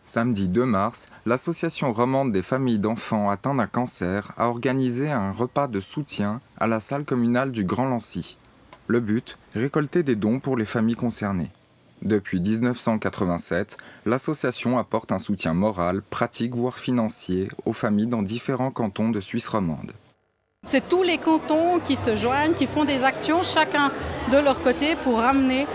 Samedi 2 mars, l'association romande des familles d'enfants atteints d'un cancer a organisé un repas de soutien à la salle communale du Grand Lancy. Le but, récolter des dons pour les familles concernées. Depuis 1987, l'association apporte un soutien moral, pratique voire financier aux familles dans différents cantons de Suisse romande. C'est tous les cantons qui se joignent, qui font des actions, chacun de leur côté, pour ramener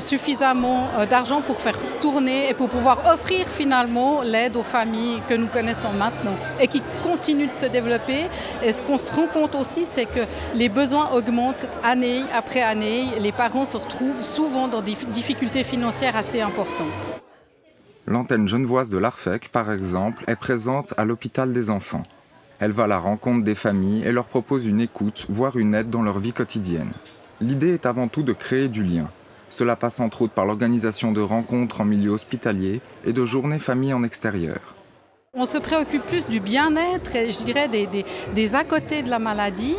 suffisamment d'argent pour faire tourner et pour pouvoir offrir finalement l'aide aux familles que nous connaissons maintenant et qui continuent de se développer. Et ce qu'on se rend compte aussi, c'est que les besoins augmentent année après année. Les parents se retrouvent souvent dans des difficultés financières assez importantes. L'antenne genevoise de l'Arfec, par exemple, est présente à l'hôpital des enfants. Elle va à la rencontre des familles et leur propose une écoute, voire une aide dans leur vie quotidienne. L'idée est avant tout de créer du lien. Cela passe entre autres par l'organisation de rencontres en milieu hospitalier et de journées famille en extérieur. On se préoccupe plus du bien-être et je dirais des à côté de la maladie.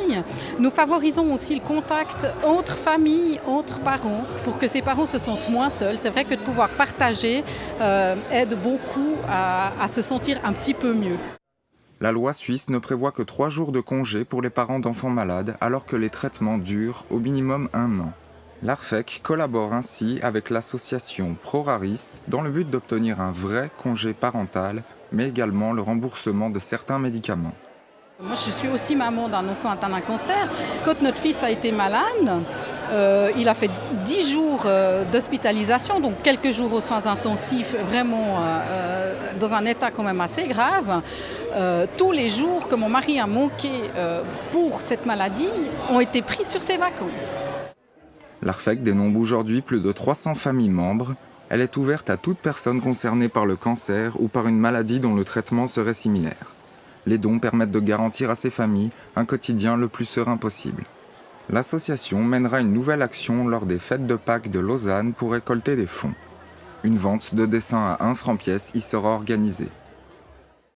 Nous favorisons aussi le contact entre familles, entre parents, pour que ces parents se sentent moins seuls. C'est vrai que de pouvoir partager aide beaucoup à se sentir un petit peu mieux. La loi suisse ne prévoit que 3 jours de congé pour les parents d'enfants malades, alors que les traitements durent au minimum 1 an. L'Arfec collabore ainsi avec l'association ProRaris dans le but d'obtenir un vrai congé parental, mais également le remboursement de certains médicaments. Moi, je suis aussi maman d'un enfant atteint d'un cancer. Quand notre fils a été malade, il a fait 10 jours d'hospitalisation, donc quelques jours aux soins intensifs, vraiment dans un état quand même assez grave. Tous les jours que mon mari a manqué pour cette maladie ont été pris sur ses vacances. L'Arfec dénombre aujourd'hui plus de 300 familles membres. Elle est ouverte à toute personne concernée par le cancer ou par une maladie dont le traitement serait similaire. Les dons permettent de garantir à ces familles un quotidien le plus serein possible. L'association mènera une nouvelle action lors des fêtes de Pâques de Lausanne pour récolter des fonds. Une vente de dessins à 1 franc pièce y sera organisée.